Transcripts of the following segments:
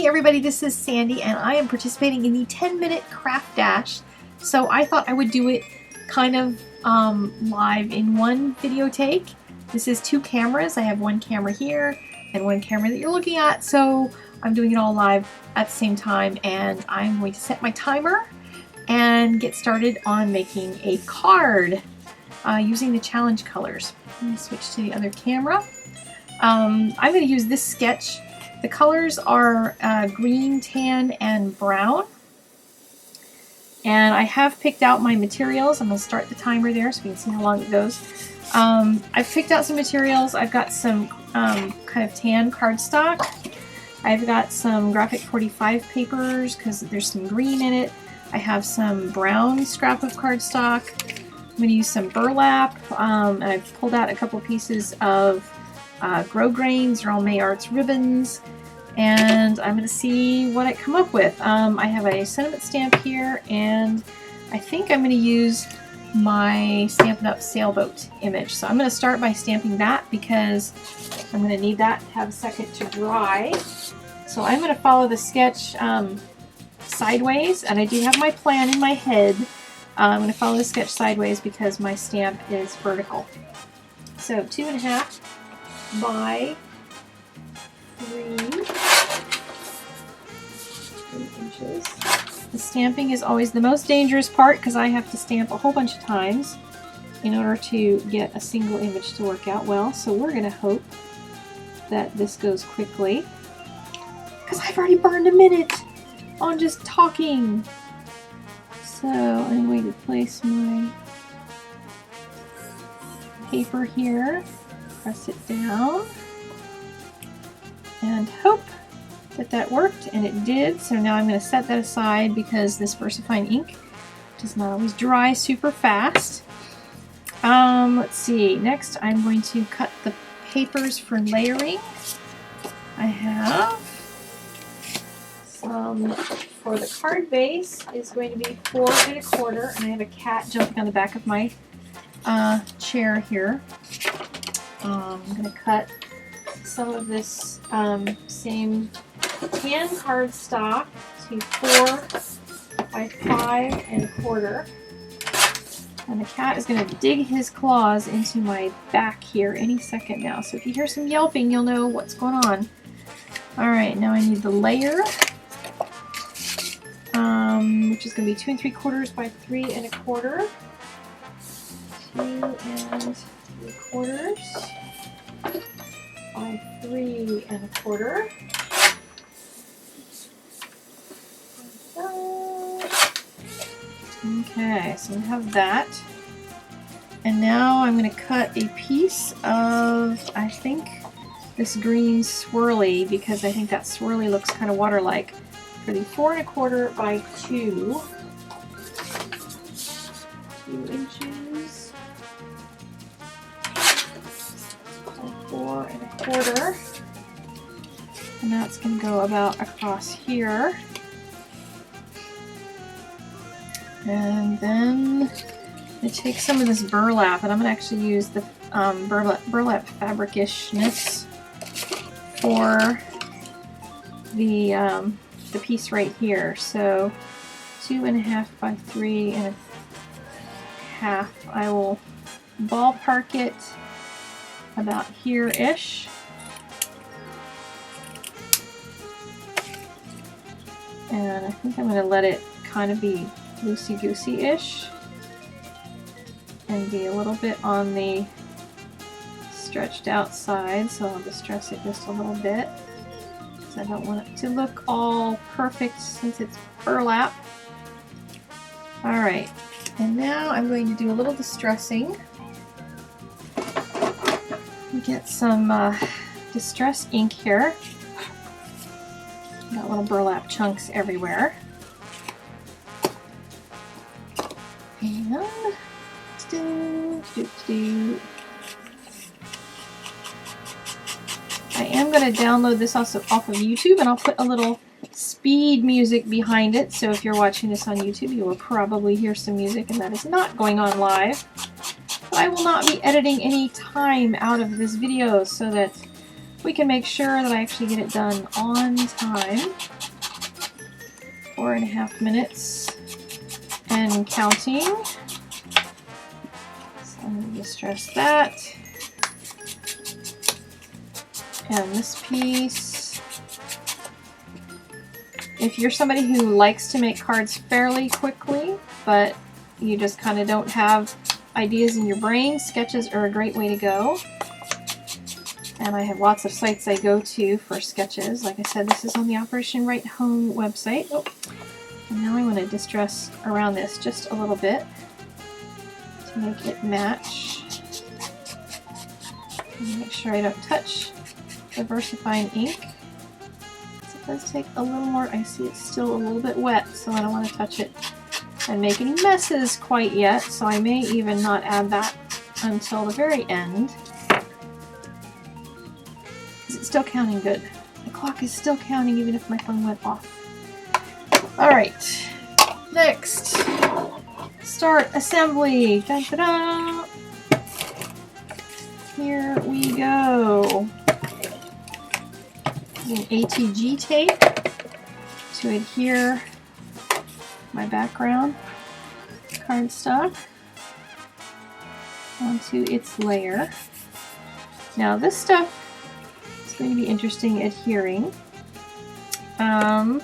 Hey everybody, this is Sandy and I am participating in the 10-minute craft dash. So I thought I would do it kind of live in one video take. This is two cameras. I have one camera here and one camera that you're looking at. So I'm doing it all live at the same time, and I'm going to set my timer and get started on making a card using the challenge colors. Let me switch to the other camera. I'm going to use this sketch. The colors are green, tan, and brown. And I have picked out my materials. I'm going to start the timer there so we can see how long it goes. I've picked out some materials. I've got some kind of tan cardstock. I've got some graphic 45 papers because there's some green in it. I have some brown scrap of cardstock. I'm going to use some burlap. And I've pulled out a couple pieces of Grow Grains or All May Arts ribbons, and I'm going to see what I come up with. I have a sentiment stamp here, and I think I'm going to use my Stampin' Up sailboat image. So I'm going to start by stamping that because I'm going to need that to have a second to dry. So I'm going to follow the sketch sideways, and I do have my plan in my head. I'm going to follow the sketch sideways because my stamp is vertical. So 2.5 by 3 inches. The stamping is always the most dangerous part because I have to stamp a whole bunch of times in order to get a single image to work out well. So we're going to hope that this goes quickly because I've already burned a minute on just talking. So I'm going to place my paper here. Press it down and hope that that worked, and it did. So now I'm going to set that aside because this VersaFine ink does not always dry super fast. Let's see, next I'm going to cut the papers for layering. I have some for the card base is going to be 4 1/4, and I have a cat jumping on the back of my chair here. I'm going to cut some of this same tan cardstock to 4 by 5 1/4. And the cat is going to dig his claws into my back here any second now. So if you hear some yelping, you'll know what's going on. Alright, now I need the layer, which is going to be 2 3/4 by 3 1/4. 2 3/4 by 3 1/4. Okay, so we have that. And now I'm going to cut a piece of, I think, this green swirly, because I think that swirly looks kind of water-like, for the 4 1/4 by 2 inches. 4 1/4, and that's going to go about across here. And then I take some of this burlap, and I'm going to actually use the burlap fabric-ishness for the piece right here. So 2.5 by 3 1/2. I will ballpark it about here-ish. And I think I'm going to let it kind of be loosey-goosey-ish and be a little bit on the stretched out side, so I'll distress it just a little bit because I don't want it to look all perfect since it's burlap. Alright, and now I'm going to do a little distressing. Get some distress ink here. Got little burlap chunks everywhere. And I am going to download this also off of YouTube, and I'll put a little speed music behind it. So if you're watching this on YouTube, you will probably hear some music, and that is not going on live. But I will not be editing any time out of this video so that we can make sure that I actually get it done on time. 4.5 minutes and counting. So I'm going to distress that. And this piece. If you're somebody who likes to make cards fairly quickly, but you just kind of don't have ideas in your brain, sketches are a great way to go. And I have lots of sites I go to for sketches. Like I said, this is on the Operation Right Home website. Oh. And now I want to distress around this just a little bit to make it match. And make sure I don't touch the VersaFine ink. It does take a little more. I see it's still a little bit wet, so I don't want to touch it and make any messes quite yet. So I may even not add that until the very end. Is it still counting good? The clock is still counting even if my phone went off. Alright, next, start assembly. Dun, dun, dun. Here we go. Using ATG tape to adhere my background cardstock onto its layer. Now this stuff is going to be interesting adhering. I'm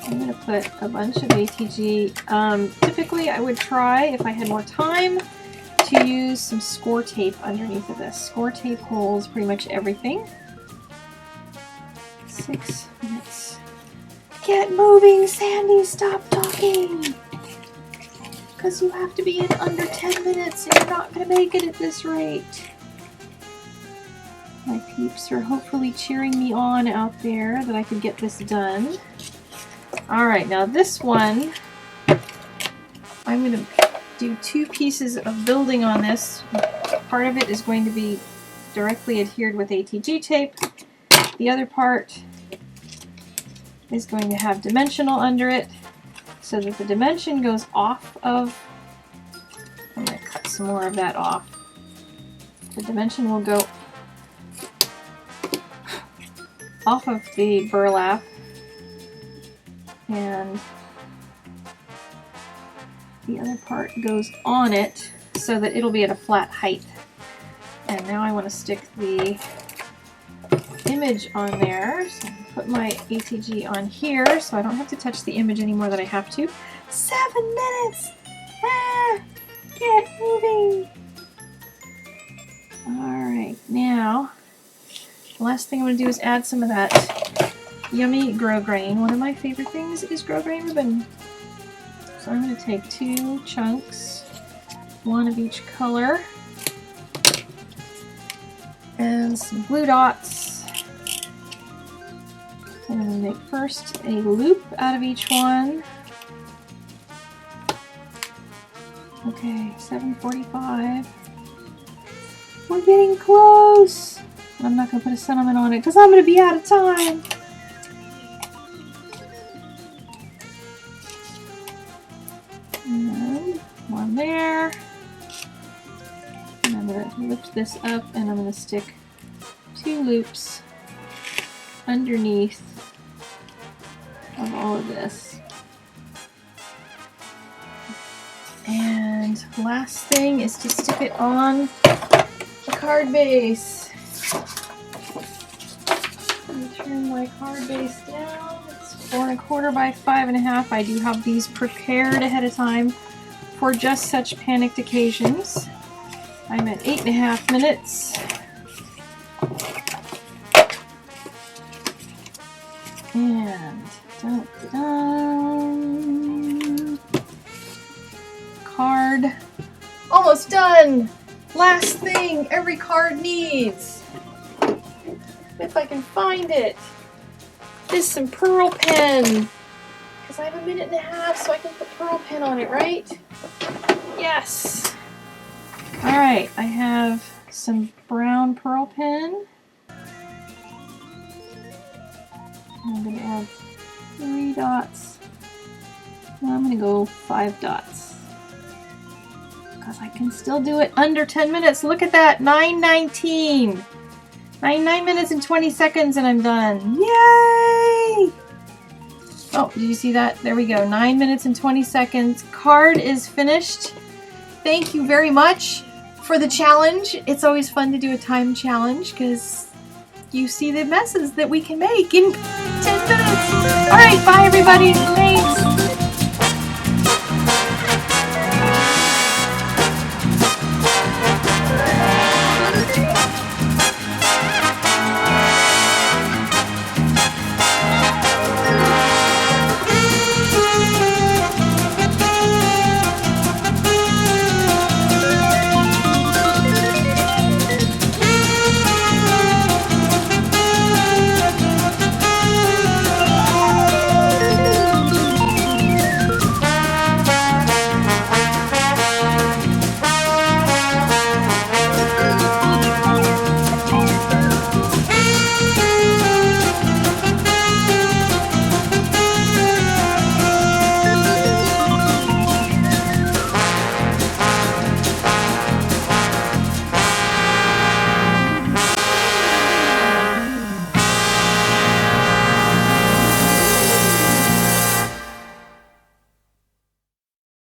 going to put a bunch of ATG. Typically I would try, if I had more time, to use some score tape underneath of this. Score tape holds pretty much everything. 6 minutes. Get moving, Sandy! Stop talking! Because you have to be in under 10 minutes and you're not going to make it at this rate. My peeps are hopefully cheering me on out there that I could get this done. Alright, now this one, I'm going to do 2 pieces of building on this. Part of it is going to be directly adhered with ATG tape. The other part is going to have dimensional under it so that the dimension goes off of, I'm going to cut some more of that off. The dimension will go off of the burlap and the other part goes on it so that it'll be at a flat height. And now I want to stick the image on there. So I'm going to put my ATG on here so I don't have to touch the image any more than I have to. 7 minutes! Ah! Get moving! Alright, now the last thing I'm going to do is add some of that yummy grosgrain. One of my favorite things is grosgrain ribbon. So I'm going to take 2 chunks, 1 of each color, and some glue dots. And I'm going to make first a loop out of each one. Okay, 7:45. We're getting close! I'm not going to put a sentiment on it because I'm going to be out of time. And 1 there. And I'm going to lift this up and I'm going to stick 2 loops underneath of all of this. And last thing is to stick it on the card base. Turn my card base down. It's 4 1/4 by 5 1/2. I do have these prepared ahead of time for just such panicked occasions. I'm at 8.5 minutes. And dun, dun, card almost done. Last thing every card needs, if I can find it, is some pearl pen. Because I have 1.5 minutes, so I can put pearl pen on it, right? Yes. All right, I have some brown pearl pen. I'm going to add 3 dots. And I'm going to go 5 dots. Because I can still do it under 10 minutes. Look at that, 9:19. 9 minutes and 20 seconds and I'm done. Yay! Oh, did you see that? There we go. 9 minutes and 20 seconds. Card is finished. Thank you very much for the challenge. It's always fun to do a time challenge because you see the messes that we can make in 10 minutes. All right, bye everybody. Thanks.